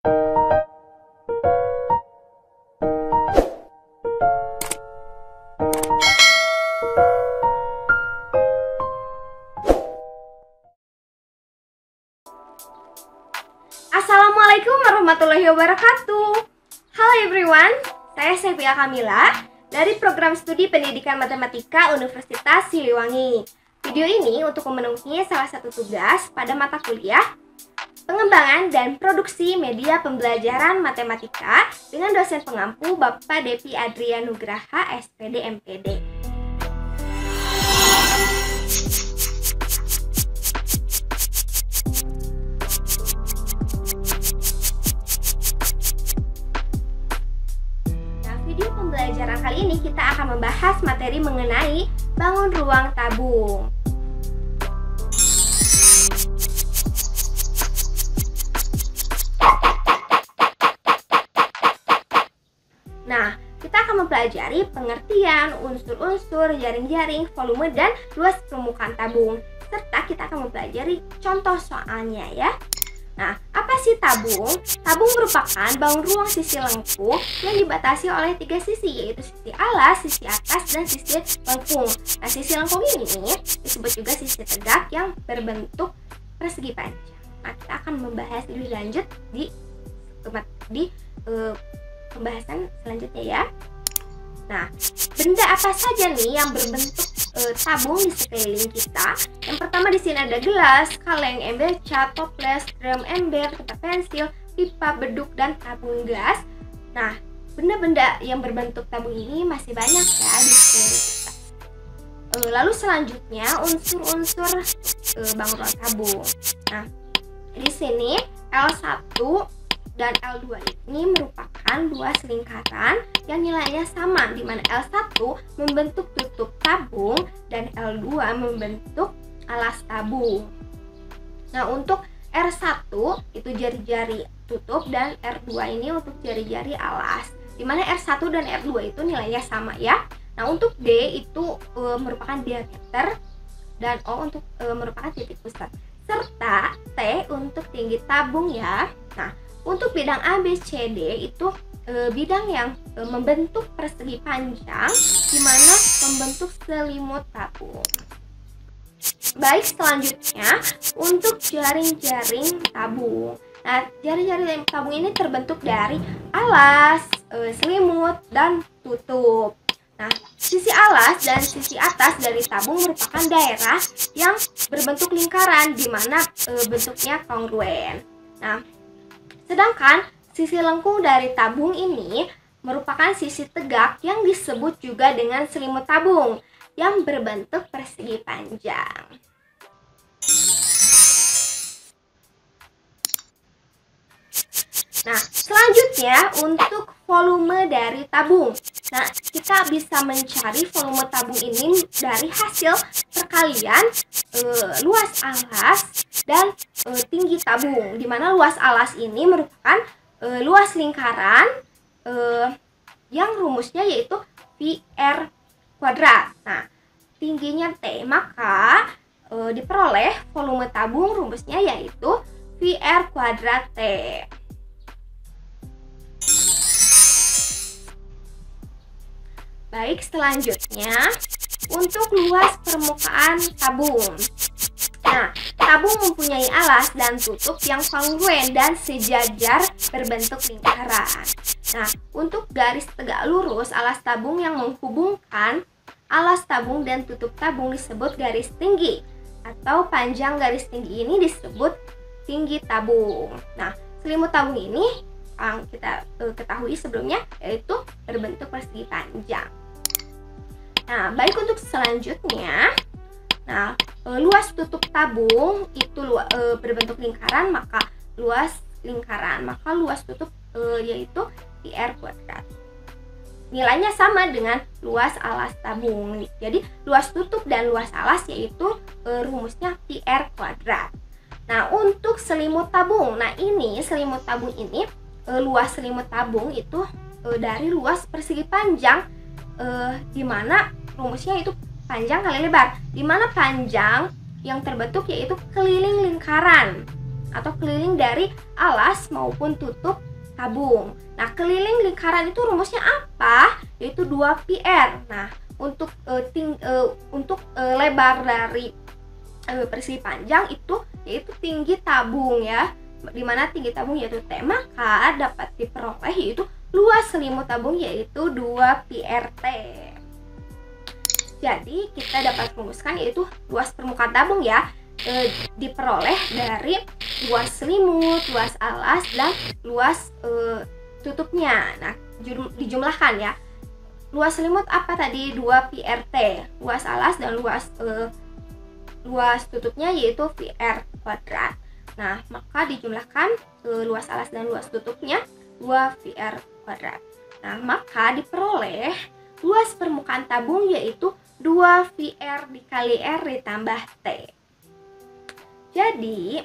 Assalamualaikum warahmatullahi wabarakatuh. Halo everyone, saya Sevia Kamila dari Program Studi Pendidikan Matematika Universitas Siliwangi. Video ini untuk memenuhi salah satu tugas pada mata kuliah Pengembangan dan Produksi Media Pembelajaran Matematika dengan dosen pengampu Bapak Devi Adrian Nugraha, SPD MPD. Pembelajaran kali ini kita akan membahas materi mengenai bangun ruang tabung. Nah, kita akan mempelajari pengertian, unsur-unsur, jaring-jaring, volume, dan luas permukaan tabung. Serta kita akan mempelajari contoh soalnya ya. Nah, apa sih tabung? Tabung merupakan bangun ruang sisi lengkung yang dibatasi oleh 3 sisi, yaitu sisi alas, sisi atas, dan sisi lengkung. Nah, sisi lengkung ini disebut juga sisi tegak yang berbentuk persegi panjang. Nah, kita akan membahas lebih lanjut di pembahasan selanjutnya ya. Nah, benda apa saja nih yang berbentuk tabung di sekeliling kita? Yang pertama di sini ada gelas, kaleng, ember cat, toples, drum ember, pita pensil, pipa, beduk, dan tabung gas. Nah, benda-benda yang berbentuk tabung ini masih banyak ya di sekeliling kita. Lalu selanjutnya unsur-unsur bangun ruang tabung. Nah, di sini L1 dan L2 ini merupakan luas lingkaran yang nilainya sama, di mana L1 membentuk tutup tabung dan L2 membentuk alas tabung. Nah, untuk R1 itu jari-jari tutup dan R2 ini untuk jari-jari alas, di mana R1 dan R2 itu nilainya sama ya. Nah, untuk D itu merupakan diameter dan O untuk merupakan titik pusat, serta T untuk tinggi tabung ya. Nah, untuk bidang A, B, C, D itu bidang yang membentuk persegi panjang, di mana membentuk selimut tabung. Baik, selanjutnya untuk jaring-jaring tabung. Nah, jaring-jaring tabung ini terbentuk dari alas, selimut, dan tutup. Nah, sisi alas dan sisi atas dari tabung merupakan daerah yang berbentuk lingkaran, di mana bentuknya kongruen. Nah, sedangkan sisi lengkung dari tabung ini merupakan sisi tegak yang disebut juga dengan selimut tabung yang berbentuk persegi panjang. Nah, selanjutnya untuk volume dari tabung. Nah, kita bisa mencari volume tabung ini dari hasil perkalian luas alas dan tinggi tabung, di mana luas alas ini merupakan luas lingkaran yang rumusnya yaitu VR kuadrat. Nah, tingginya T, maka diperoleh volume tabung rumusnya yaitu VR kuadrat T. Baik, selanjutnya untuk luas permukaan tabung. Nah, tabung mempunyai alas dan tutup yang kongruen dan sejajar berbentuk lingkaran. Nah, untuk garis tegak lurus alas tabung yang menghubungkan alas tabung dan tutup tabung disebut garis tinggi, atau panjang garis tinggi ini disebut tinggi tabung. Nah, selimut tabung ini yang kita ketahui sebelumnya yaitu berbentuk persegi panjang. Nah, baik, untuk selanjutnya, nah, luas tutup tabung itu berbentuk lingkaran, maka luas tutup yaitu PR kuadrat. Nilainya sama dengan luas alas tabung. Jadi luas tutup dan luas alas yaitu rumusnya PR kuadrat. Nah, untuk selimut tabung, nah ini selimut tabung ini luas selimut tabung itu dari luas persegi panjang, di mana rumusnya itu panjang kali lebar, di mana panjang yang terbentuk yaitu keliling lingkaran. atau keliling dari alas maupun tutup tabung. Nah, keliling lingkaran itu rumusnya apa? Yaitu 2πr. Nah, untuk lebar dari persegi panjang itu yaitu tinggi tabung ya, dimana tinggi tabung yaitu T, maka dapat diperoleh yaitu luas selimut tabung yaitu 2πrt. Jadi kita dapat merumuskan yaitu luas permukaan tabung ya, diperoleh dari luas selimut, luas alas, dan luas tutupnya. Nah, dijumlahkan ya. Luas selimut apa tadi? 2πrt. Luas alas dan luas tutupnya yaitu πr kuadrat. Nah, maka dijumlahkan luas alas dan luas tutupnya 2πr kuadrat. Nah, maka diperoleh luas permukaan tabung yaitu 2πr dikali r ditambah t. Jadi,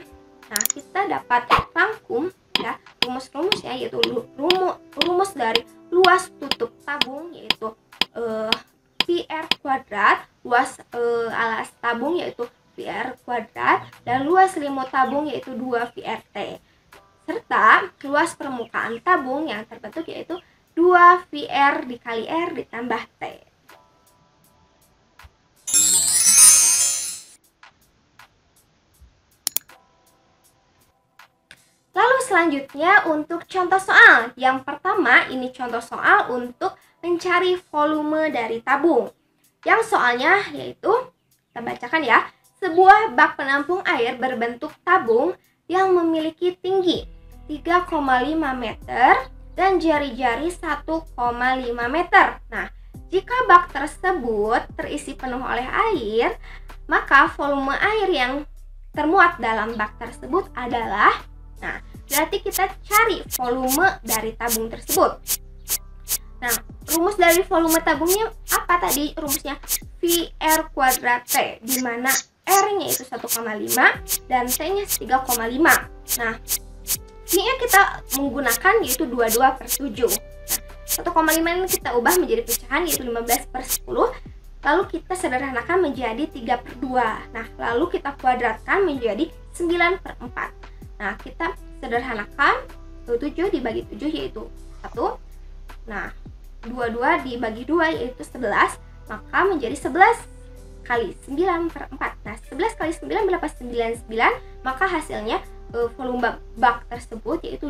nah kita dapat rangkum ya rumus-rumusnya, yaitu rumus dari luas tutup tabung yaitu πr kuadrat, luas alas tabung yaitu πr kuadrat, dan luas selimut tabung yaitu 2πrt, serta luas permukaan tabung yang terbentuk yaitu 2πr dikali r ditambah t. Lalu selanjutnya untuk contoh soal. Yang pertama ini contoh soal untuk mencari volume dari tabung. Yang soalnya yaitu, kita bacakan ya, sebuah bak penampung air berbentuk tabung yang memiliki tinggi 3,5 meter dan jari-jari 1,5 meter. Nah, jika bak tersebut terisi penuh oleh air, maka volume air yang termuat dalam bak tersebut adalah, nah, berarti kita cari volume dari tabung tersebut. Nah, rumus dari volume tabungnya apa tadi? Rumusnya πr kuadrat T, di mana R-nya itu 1,5 dan T-nya 3,5. Nah, V-nya kita menggunakan yaitu 22/7. Nah, 1,5 ini kita ubah menjadi pecahan yaitu 15/10. Lalu kita sederhanakan menjadi 3/2. Nah, lalu kita kuadratkan menjadi 9/4. Nah, kita sederhanakan 7 dibagi 7 yaitu 1. Nah, 22 dibagi 2 yaitu 11, maka menjadi 11 kali 9/4. Nah, 11 kali 9 berapa? 99, maka hasilnya volume bak tersebut yaitu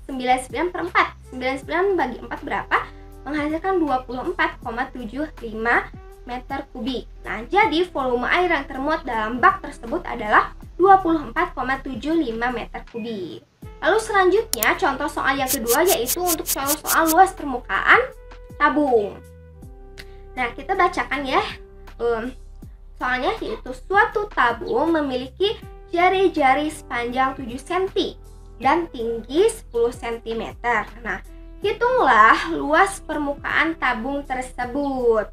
99/4. 99 bagi 4 berapa? Menghasilkan 24,75 meter kubik. Nah, jadi volume air yang termuat dalam bak tersebut adalah 24,75 meter kubik. Lalu selanjutnya contoh soal yang kedua yaitu untuk contoh soal luas permukaan tabung. Nah, kita bacakan ya. Soalnya yaitu suatu tabung memiliki jari-jari sepanjang 7 cm dan tinggi 10 cm. Nah, hitunglah luas permukaan tabung tersebut.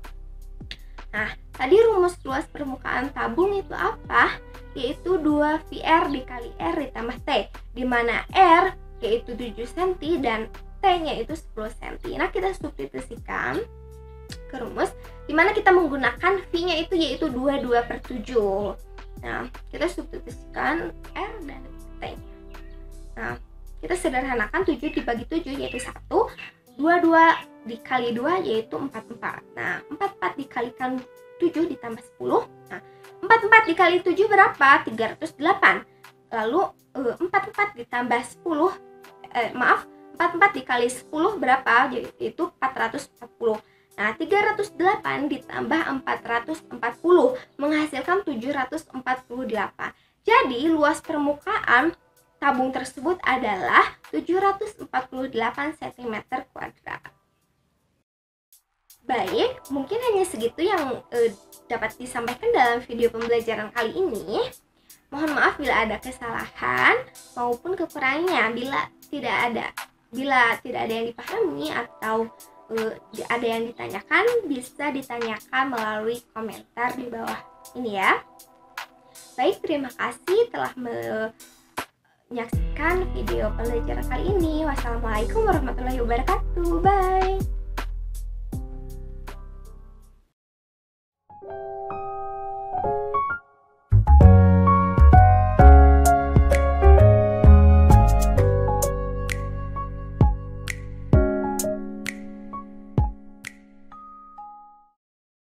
Nah, tadi rumus luas permukaan tabung itu apa? Yaitu 2πr dikali r ditambah t, di mana r yaitu 7 cm dan t-nya itu 10 cm. Nah, kita substitusikan ke rumus, di mana kita menggunakan v-nya itu yaitu 22/7. Nah, kita substitusikan r dan t-nya. Nah, kita sederhanakan 7 dibagi 7 yaitu 1, 22 dikali 2 yaitu 44. Nah, 44 dikalikan 7 ditambah 10. Nah, 44 dikali 7 berapa? 308. Lalu 44 ditambah 10 44 dikali 10 berapa? Yaitu 440. Nah, 308 ditambah 440 menghasilkan 748. Jadi, luas permukaan tabung tersebut adalah 748 cm kuadrat. Baik, mungkin hanya segitu yang dapat disampaikan dalam video pembelajaran kali ini. Mohon maaf bila ada kesalahan maupun kekurangannya. Bila tidak ada yang dipahami atau ada yang ditanyakan, bisa ditanyakan melalui komentar di bawah ini ya. Baik, terima kasih telah menyaksikan video pembelajaran kali ini. Wassalamualaikum warahmatullahi wabarakatuh. Bye.